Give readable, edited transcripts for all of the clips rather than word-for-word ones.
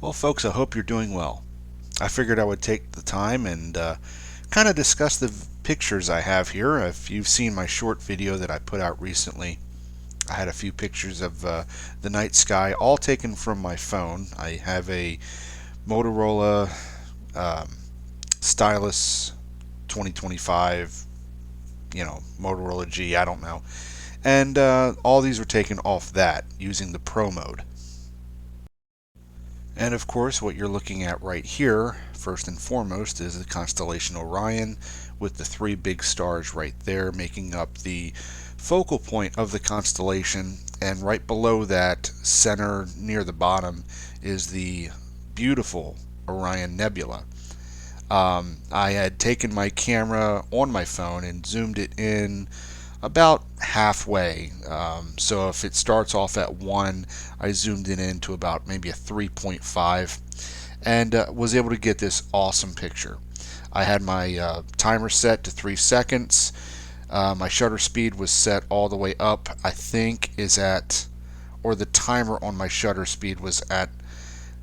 Well, folks, I hope you're doing well. I figured I would take the time and kind of discuss the pictures I have here. If you've seen my short video that I put out recently, I had a few pictures of the night sky, all taken from my phone. I have a Motorola um, Stylus 2025, Motorola G, I don't know. And all these were taken off that using the Pro mode. And of course, what you're looking at right here, first and foremost, is the constellation Orion with the three big stars right there making up the focal point of the constellation. And right below that, center near the bottom, is the beautiful Orion Nebula. I had taken my camera on my phone and zoomed it in about halfway. So if it starts off at 1, I zoomed it in to about maybe a 3.5 and was able to get this awesome picture. I had my timer set to 3 seconds. My shutter speed was set all the way up, I think or the timer on my shutter speed was at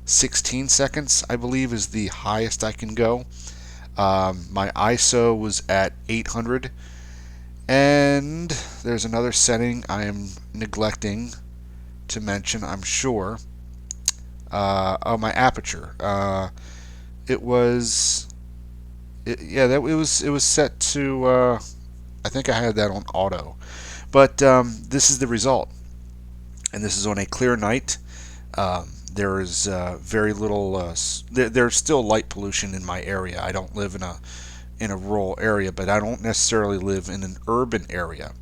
16 seconds, I believe is the highest I can go. My ISO was at 800. And there's another setting I am neglecting to mention, I'm sure. My aperture. It was, it was set to. I think I had that on auto, but this is the result, and this is on a clear night. There is very little. There's still light pollution in my area. I don't live in a rural area, but I don't necessarily live in an urban area.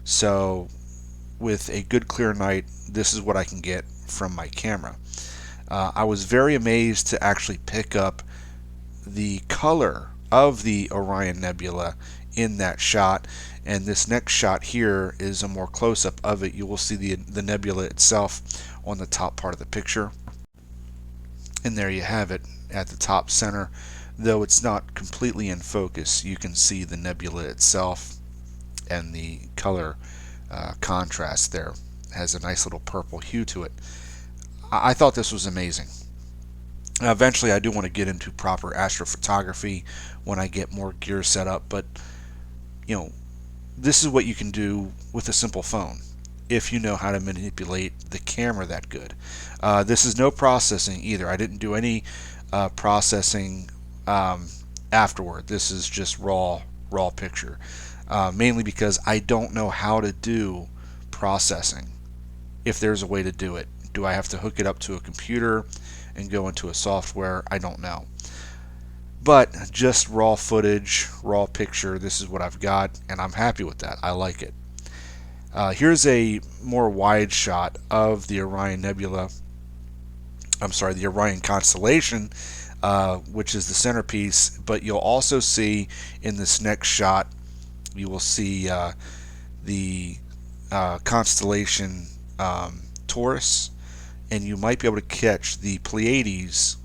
So with a good clear night, this is what I can get from my camera. I was very amazed to actually pick up the color of the Orion Nebula in that shot, and this next shot here is a more close-up of it. You will see the nebula itself on the top part of the picture, and there you have it at the top center. Though it's not completely in focus, you can see the nebula itself, and the color contrast there has a nice little purple hue to it. I thought this was amazing. Eventually, I do want to get into proper astrophotography when I get more gear set up, but this is what you can do with a simple phone if you know how to manipulate the camera that good. This is no processing either. I didn't do any processing afterward. This is just raw picture, mainly because I don't know how to do processing. If there's a way to do it, do I have to hook it up to a computer and go into a software? I don't know. But just raw footage, raw picture, this is what I've got, and I'm happy with that. I like it. Here's a more wide shot of the Orion Nebula. I'm sorry, the Orion constellation, which is the centerpiece. But you'll also see in this next shot, you will see the constellation Taurus, and you might be able to catch the Pleiades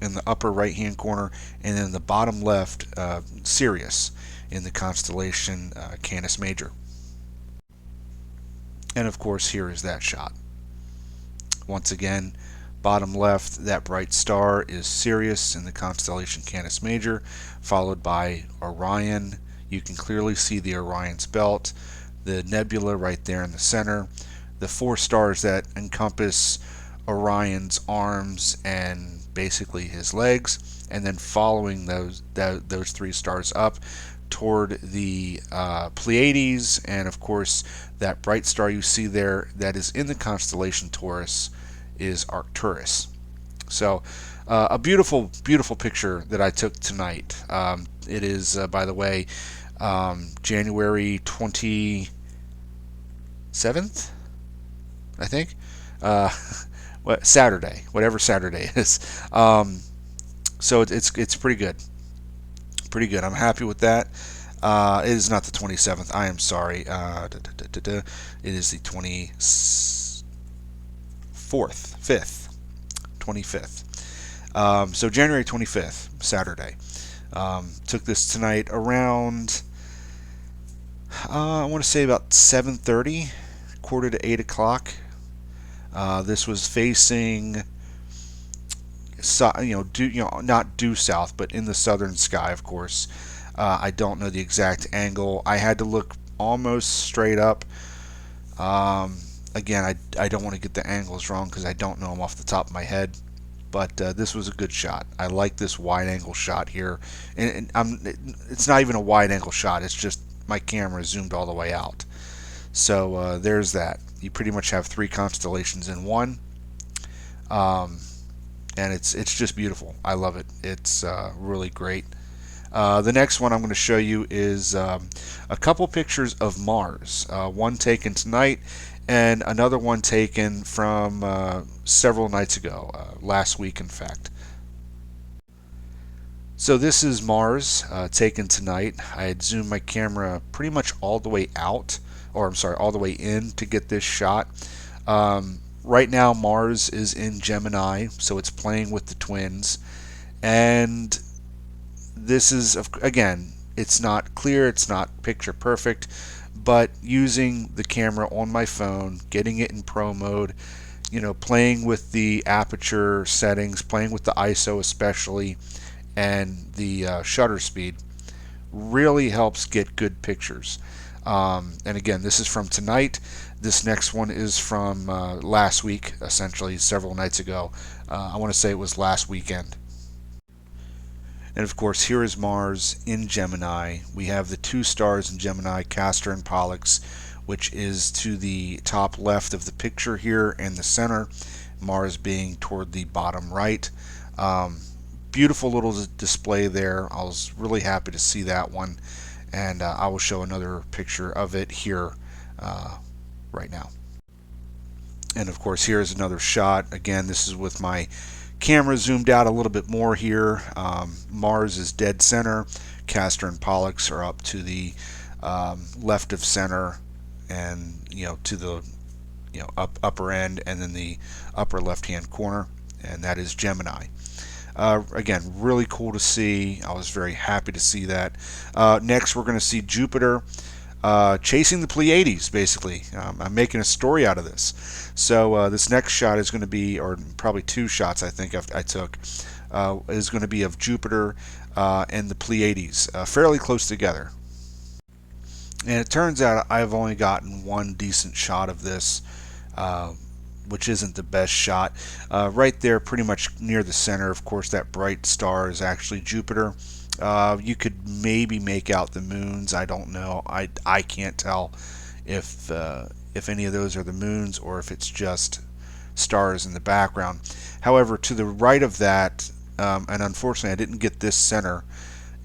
in the upper right hand corner, and then in the bottom left, Sirius in the constellation Canis Major. And of course, here is that shot. Once again, bottom left, that bright star is Sirius in the constellation Canis Major, followed by Orion. You can clearly see the Orion's belt, the nebula right there in the center, the 4 stars that encompass Orion's arms and basically his legs, and then following those 3 stars up toward the Pleiades, and of course that bright star you see there that is in the constellation Taurus is Arcturus. So a beautiful picture that I took tonight. It is by the way, January 27th, I think. Saturday, whatever Saturday is. So it's pretty good. Pretty good. I'm happy with that. It is not the 27th. I am sorry. It is the 24th, 5th, 25th. So January 25th, Saturday. Took this tonight around, I want to say about 7:30, quarter to 8 o'clock. This was facing not due south, but in the southern sky, of course. I don't know the exact angle. I had to look almost straight up. Um, Again, I don't want to get the angles wrong because I don't know them off the top of my head. But this was a good shot. I like this wide angle shot here, it's not even a wide angle shot. It's just my camera zoomed all the way out. So there's that. You pretty much have three constellations in one, um, and it's just beautiful. I love it. It's really great. The next one I'm going to show you is a couple pictures of Mars. One taken tonight, and another one taken from several nights ago, last week, in fact. So this is Mars, taken tonight. I had zoomed my camera pretty much all the way out, or I'm sorry, all the way in to get this shot. Right now, Mars is in Gemini, so it's playing with the twins. And this is, again, it's not clear, it's not picture perfect, but using the camera on my phone, getting it in pro mode, playing with the aperture settings, playing with the ISO especially, and the shutter speed really helps get good pictures. And again, this is from tonight. This next one is from last week, essentially several nights ago. I want to say it was last weekend. And of course, here is Mars in Gemini. We have the two stars in Gemini, Castor and Pollux, which is to the top left of the picture here in the center, Mars being toward the bottom right. Beautiful little display there. I was really happy to see that one, and I will show another picture of it here right now. And of course, here's another shot. Again, this is with my camera zoomed out a little bit more here. Mars is dead center. Castor and Pollux are up to the left of center, and to the upper end, and then the upper left hand corner, and that is Gemini. Again, really cool to see. I was very happy to see that. Next, we're going to see Jupiter chasing the Pleiades, basically. I'm making a story out of this. So this next shot is going to be, or probably two shots I think I took, is going to be of Jupiter and the Pleiades, fairly close together. And it turns out I've only gotten one decent shot of this, which isn't the best shot. Right there, pretty much near the center, of course, that bright star is actually Jupiter. You could maybe make out the moons. I don't know. I can't tell if any of those are the moons or if it's just stars in the background. However, to the right of that, and unfortunately I didn't get this center,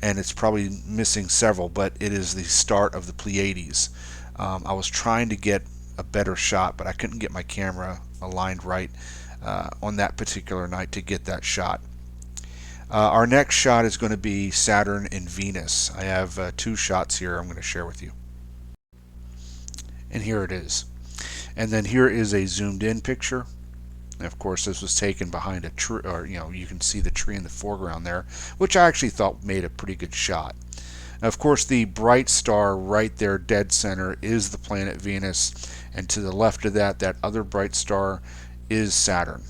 and it's probably missing several, but it is the start of the Pleiades. I was trying to get a better shot, but I couldn't get my camera aligned right on that particular night to get that shot. Our next shot is going to be Saturn and Venus. I have two shots here I'm going to share with you. And here it is. And then here is a zoomed in picture. And of course, this was taken behind a tree, or you can see the tree in the foreground there, which I actually thought made a pretty good shot. Now, of course, the bright star right there, dead center, is the planet Venus, and to the left of that, that other bright star is Saturn.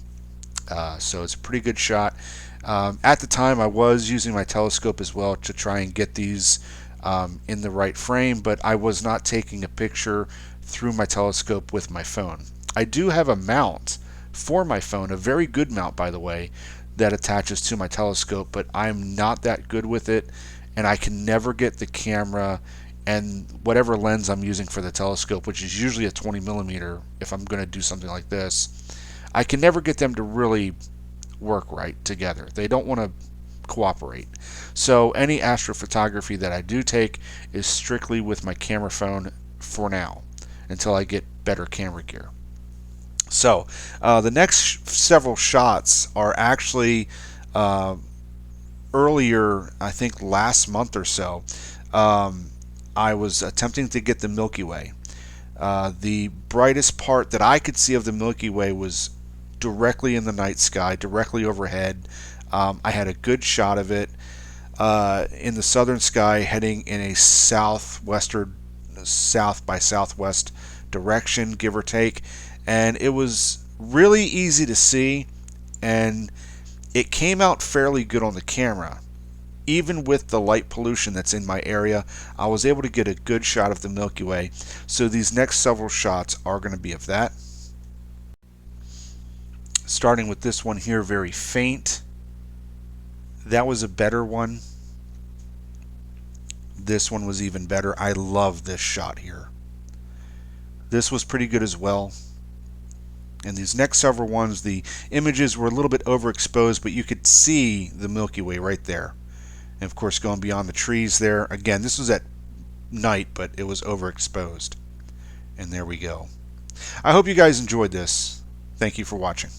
So it's a pretty good shot. At the time, I was using my telescope as well to try and get these in the right frame, but I was not taking a picture through my telescope with my phone. I do have a mount for my phone, a very good mount, by the way, that attaches to my telescope, but I'm not that good with it, and I can never get the camera and whatever lens I'm using for the telescope, which is usually a 20 millimeter if I'm going to do something like this, I can never get them to really work right together. They don't want to cooperate. So any astrophotography that I do take is strictly with my camera phone for now, until I get better camera gear. So the next several shots are actually earlier, I think last month or so. I was attempting to get the Milky Way. The brightest part that I could see of the Milky Way was directly in the night sky, directly overhead. I had a good shot of it in the southern sky, heading in a south by southwest direction, give or take, and it was really easy to see, and it came out fairly good on the camera. Even with the light pollution that's in my area, I was able to get a good shot of the Milky Way. So these next several shots are going to be of that. Starting with this one here, very faint. That was a better one. This one was even better. I love this shot here. This was pretty good as well. And these next several ones, the images were a little bit overexposed, but you could see the Milky Way right there. And of course, going beyond the trees there. Again, this was at night, but it was overexposed. And there we go. I hope you guys enjoyed this. Thank you for watching.